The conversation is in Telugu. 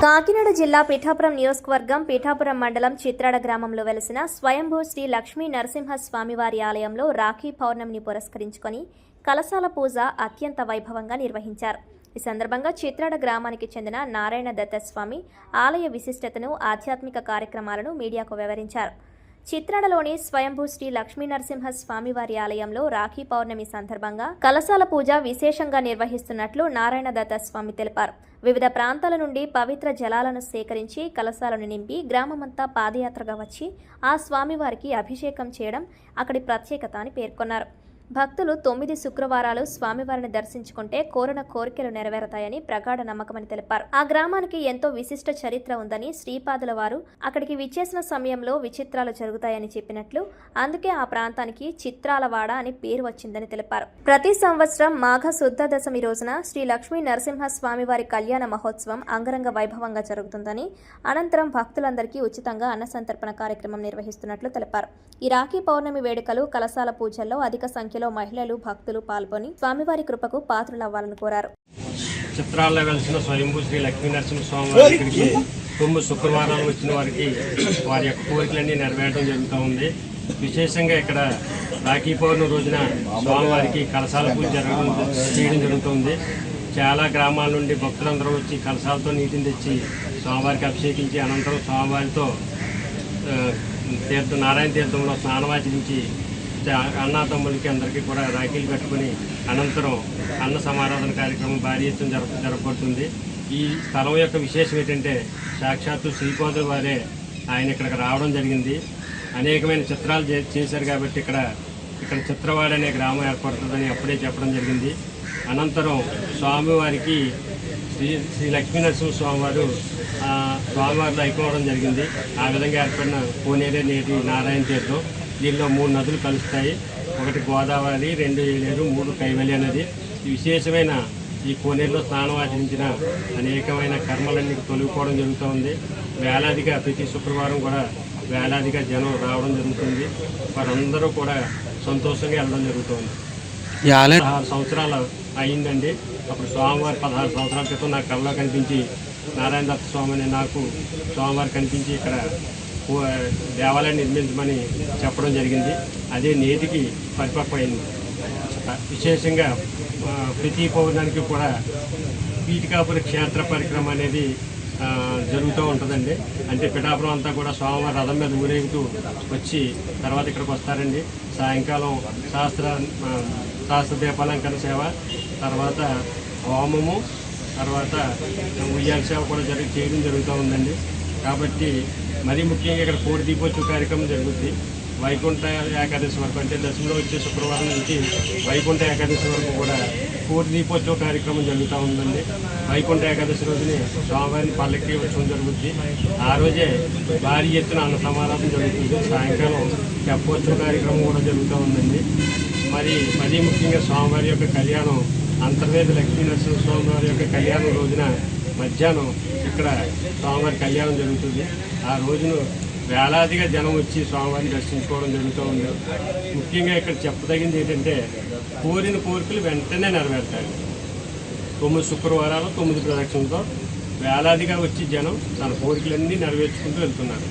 కాకినాడ జిల్లా పిఠాపురం నియోజకవర్గం పిఠాపురం మండలం చిత్రాడ గ్రామంలో వెలిసిన స్వయంభూ శ్రీ లక్ష్మీ నరసింహ స్వామివారి ఆలయంలో రాఖీ పౌర్ణమిని పురస్కరించుకొని కలశాల పూజ అత్యంత వైభవంగా నిర్వహించారు. ఈ సందర్భంగా చిత్రాడ గ్రామానికి చెందిన నారాయణ దత్తస్వామి ఆలయ విశిష్టతను, ఆధ్యాత్మిక కార్యక్రమాలను మీడియాకు వివరించారు. చిత్రాడలోని స్వయంభూ శ్రీ లక్ష్మీ నరసింహ స్వామివారి ఆలయంలో రాఖీ పౌర్ణమి సందర్భంగా కలశాల పూజ విశేషంగా నిర్వహిస్తున్నట్లు నారాయణ దత్తస్వామి తెలిపారు. వివిధ ప్రాంతాల నుండి పవిత్ర జలాలను సేకరించి కలశాలను నింపి గ్రామమంతా పాదయాత్రగా వచ్చి ఆ స్వామివారికి అభిషేకం చేయడం అక్కడి ప్రత్యేకత అని పేర్కొన్నారు. భక్తులు 9 శుక్రవారాలు స్వామివారిని దర్శించుకుంటే కోరిన కోరికలు నెరవేరతాయని ప్రగాఢ నమ్మకమని తెలిపారు. ఆ గ్రామానికి ఎంతో విశిష్ట చరిత్ర ఉందని, శ్రీపాదుల వారు అక్కడికి విచ్చేసిన సమయంలో విచిత్రాలు జరుగుతాయని చెప్పినట్లు, అందుకే ఆ ప్రాంతానికి చిత్రాలవాడ అని పేరు వచ్చిందని తెలిపారు. ప్రతి సంవత్సరం మాఘ శుద్ధ దశమి రోజున శ్రీ లక్ష్మీ నరసింహ స్వామివారి కళ్యాణ మహోత్సవం అంగరంగ వైభవంగా జరుగుతుందని, అనంతరం భక్తులందరికీ ఉచితంగా అన్న సంతర్పణ కార్యక్రమం నిర్వహిస్తున్నట్లు తెలిపారు. ఈ రాఖీ పౌర్ణమి వేడుకలు, కలశాల పూజల్లో అధిక సంఖ్యలో మహిళలు, భక్తులు పాల్గొని స్వామివారి కృపకు పాత్రులవ్వాలని కోరారు. చిత్రాల్లో వెలిసిన స్వయంభూ శ్రీ లక్ష్మీ నరసింహ స్వామివారి దగ్గరికి 9 శుక్రవారాలు వచ్చిన వారికి వారి యొక్క కోరికలన్నీ నెరవేరడం జరుగుతూ ఉంది. విశేషంగా ఇక్కడ రాఖీ పౌర్ణమి రోజున స్వామివారికి కలశాల పూజ చేయడం జరుగుతుంది. చాలా గ్రామాల నుండి భక్తులందరూ వచ్చి కలశాలతో నీటిని తెచ్చి స్వామివారికి అభిషేకించి అనంతరం స్వామివారితో నారాయణ తీర్థంలో స్నానమాచరించి అన్నాతమ్ములకి అందరికీ కూడా రాఖీలు కట్టుకుని అనంతరం అన్న సమారాధన కార్యక్రమం భారీ ఎత్తున జరపబడుతుంది. ఈ స్థలం యొక్క విశేషం ఏంటంటే సాక్షాత్తు శ్రీపాదుల వారే ఆయన ఇక్కడికి రావడం జరిగింది. అనేకమైన చిత్రాలు చేశారు కాబట్టి ఇక్కడ చిత్రవాడ అనే గ్రామం ఏర్పడుతుందని అప్పుడే చెప్పడం జరిగింది. అనంతరం స్వామివారికి శ్రీ లక్ష్మీ నరసింహ స్వామివారు స్వామివారిలో అయిపోవడం జరిగింది. ఆ విధంగా ఏర్పడిన కోనేరే నేటి నారాయణ తీర్థం. దీనిలో 3 నదులు కలుస్తాయి. ఒకటి గోదావరి, 2 ఏలేరు, 3 కైవల్య నది. ఈ విశేషమైన ఈ కోనేరులో స్నానం ఆచరించిన అనేకమైన కర్మలన్నీ తొలగిపోవడం జరుగుతూ ఉంది. వేలాదిగా ప్రతి శుక్రవారం కూడా వేలాదిగా జనం రావడం జరుగుతుంది. వారందరూ కూడా సంతోషంగా వెళ్ళడం జరుగుతుంది. 16 సంవత్సరాలు అయ్యిందండి. అప్పుడు స్వామివారి 16 సంవత్సరాల క్రితం నాకు కళ్ళలో కనిపించి నారాయణ దత్త స్వామి అని నాకు స్వామివారు కనిపించి ఇక్కడ దేవాలయాన్ని నిర్మించమని చెప్పడం జరిగింది. అదే నేటికి పరిపక్వమైంది. విశేషంగా ప్రతి పౌర్ణానికి కూడా పీఠికాపురి క్షేత్ర పరిక్రమ అనేది జరుగుతూ ఉంటుందండి. అంటే పిఠాపురం అంతా కూడా స్వామివారి రథం మీద ఊరేగుతూ వచ్చి తర్వాత ఇక్కడికి వస్తారండి. సాయంకాలం శాస్త్ర దీపాలంకరణ సేవ, తర్వాత హోమము, తర్వాత ఉయ్యాల సేవ కూడా చేయడం జరుగుతూ ఉందండి. కాబట్టి మరీ ముఖ్యంగా ఇక్కడ కోడి దీపోత్సవ కార్యక్రమం జరుగుతుంది. వైకుంఠ ఏకాదశి వరకు, అంటే దశమిలో వచ్చే శుక్రవారం నుంచి వైకుంఠ ఏకాదశి వరకు కూడా కోడి దీపోత్సవ కార్యక్రమం జరుగుతూ ఉందండి. వైకుంఠ ఏకాదశి రోజుని స్వామివారిని పల్లకి ఉత్సవం జరుగుతుంది. ఆ రోజే భారీ ఎత్తున అన్న సమారాధన జరుగుతుంది. సాయంకాలం తెప్పోత్సవ కార్యక్రమం కూడా జరుగుతూ ఉందండి. మరీ ముఖ్యంగా స్వామివారి యొక్క కళ్యాణం, అంతర్వేది లక్ష్మీ నరసింహ స్వామివారి యొక్క కళ్యాణం రోజున మధ్యాహ్నం ఇక్కడ స్వామివారి కళ్యాణం జరుగుతుంది. ఆ రోజును వేలాదిగా జనం వచ్చి స్వామివారిని దర్శించుకోవడం జరుగుతూ ఉంది. ముఖ్యంగా ఇక్కడ చెప్పదగింది ఏంటంటే కోరిన కోరికలు వెంటనే నెరవేరుతాయి. 9 శుక్రవారాలు 9 ప్రదక్షిణలతో వేలాదిగా వచ్చి జనం తన కోరికలన్నీ నెరవేర్చుకుంటూ వెళ్తున్నారు.